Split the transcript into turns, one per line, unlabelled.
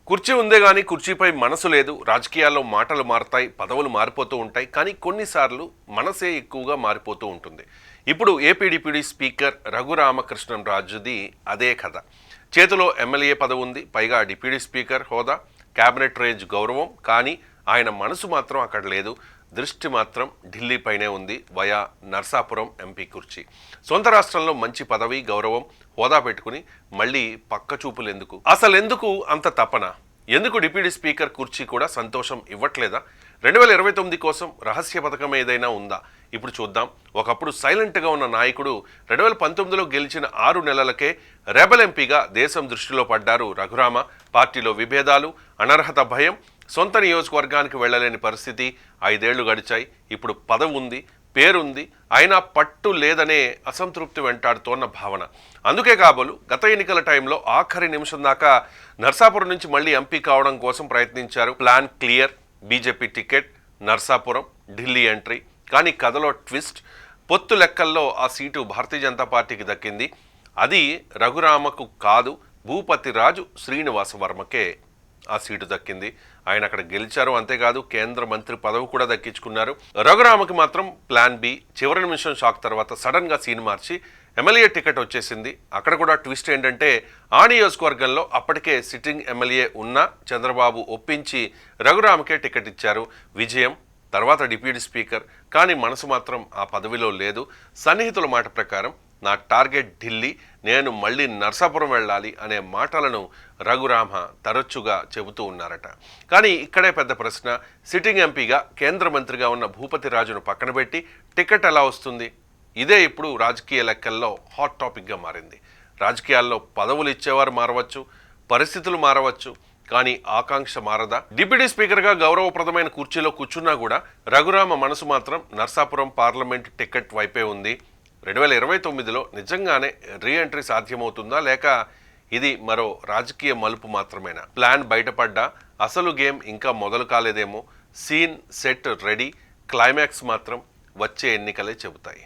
కుర్చీ ఉందే గానీ కుర్చీపై మనసు లేదు. రాజకీయాల్లో మాటలు మారతాయి, పదవులు మారిపోతూ ఉంటాయి. కానీ కొన్నిసార్లు మనసే ఎక్కువగా మారిపోతూ ఉంటుంది. ఇప్పుడు ఏపీ స్పీకర్ రఘురామకృష్ణంరాజుది అదే కథ. చేతిలో ఎమ్మెల్యే పదవి ఉంది, పైగా డిప్యూటీ స్పీకర్ హోదా, క్యాబినెట్ రేంజ్ గౌరవం. కానీ ఆయన మనసు మాత్రం అక్కడ లేదు. దృష్టి మాత్రం ఢిల్లీపైనే ఉంది, వయా నర్సాపురం ఎంపీ కుర్చీ. సొంత రాష్ట్రంలో మంచి పదవి, గౌరవం, హోదా పెట్టుకుని మళ్ళీ పక్క చూపులు ఎందుకు? అసలెందుకు అంత తపన? ఎందుకు డిప్యూటీ స్పీకర్ కుర్చీ కూడా సంతోషం ఇవ్వట్లేదా? 2029 కోసం రహస్య పథకం ఏదైనా ఉందా? ఇప్పుడు చూద్దాం. ఒకప్పుడు సైలెంట్గా ఉన్న నాయకుడు 2019లో గెలిచిన 6 నెలలకే రెబల్ ఎంపీగా దేశం దృష్టిలో పడ్డారు రఘురామ. పార్టీలో విభేదాలు, అనర్హత భయం, సొంత నియోజకవర్గానికి వెళ్లలేని పరిస్థితి. 5 ఏళ్లు గడిచాయి. ఇప్పుడు పదవి ఉంది, పేరుంది, అయినా పట్టు లేదనే అసంతృప్తి వెంటాడుతోన్న భావన. అందుకే కాబోలు గత ఎన్నికల టైంలో ఆఖరి నిమిషం దాకా నర్సాపురం నుంచి మళ్ళీ ఎంపీ కావడం కోసం ప్రయత్నించారు. Plan clear, BJP ticket, Narsapuram, Delhi entry. కానీ కథలో ట్విస్ట్. పొత్తు లెక్కల్లో ఆ సీటు భారతీయ జనతా పార్టీకి దక్కింది. అది రఘురామకు కాదు, భూపతిరాజు శ్రీనివాస వర్మకే ఆ సీటు దక్కింది. ఆయన అక్కడ గెలిచారు, అంతేకాదు కేంద్ర మంత్రి పదవి కూడా దక్కించుకున్నారు. రఘురామకి మాత్రం ప్లాన్ బి. చివరి నిమిషం షాక్ తర్వాత సడన్ గా సీన్ మార్చి ఎమ్మెల్యే టికెట్ వచ్చేసింది. అక్కడ కూడా ట్విస్ట్ ఏంటంటే ఆ నియోజకవర్గంలో అప్పటికే సిట్టింగ్ ఎమ్మెల్యే ఉన్న చంద్రబాబు ఒప్పించి రఘురామకే టికెట్ ఇచ్చారు. విజయం. తర్వాత డిప్యూటీ స్పీకర్. కానీ మనసు మాత్రం ఆ పదవిలో లేదు. సన్నిహితుల మాట ప్రకారం నా టార్గెట్ ఢిల్లీ, నేను మళ్ళీ నర్సాపురం వెళ్ళాలి అనే మాటలను రఘురామ తరచుగా చెబుతూ ఉన్నారట. కానీ ఇక్కడే పెద్ద ప్రశ్న. సిట్టింగ్ ఎంపీగా కేంద్ర మంత్రిగా ఉన్న భూపతిరాజును పక్కన పెట్టి టికెట్ ఎలా వస్తుంది? ఇదే ఇప్పుడు రాజకీయ లెక్కల్లో హాట్ టాపిక్గా మారింది. రాజకీయాల్లో పదవులు ఇచ్చేవారు మారవచ్చు, పరిస్థితులు మారవచ్చు, కానీ ఆకాంక్ష మారదా? డిప్యూటీ స్పీకర్గా గౌరవప్రదమైన కుర్చీలో కూర్చున్నా కూడా రఘురామ మనసు మాత్రం నర్సాపురం పార్లమెంట్ టికెట్ వైపే ఉంది. 2029లో నిజంగానే రీఎంట్రీ సాధ్యమవుతుందా, లేక ఇది మరో రాజకీయ మలుపు మాత్రమేనా? ప్లాన్ బయటపడ్డా అసలు గేమ్ ఇంకా మొదలు కాలేదేమో. సీన్ సెట్ రెడీ, క్లైమాక్స్ మాత్రం వచ్చే ఎన్నికలే చెబుతాయి.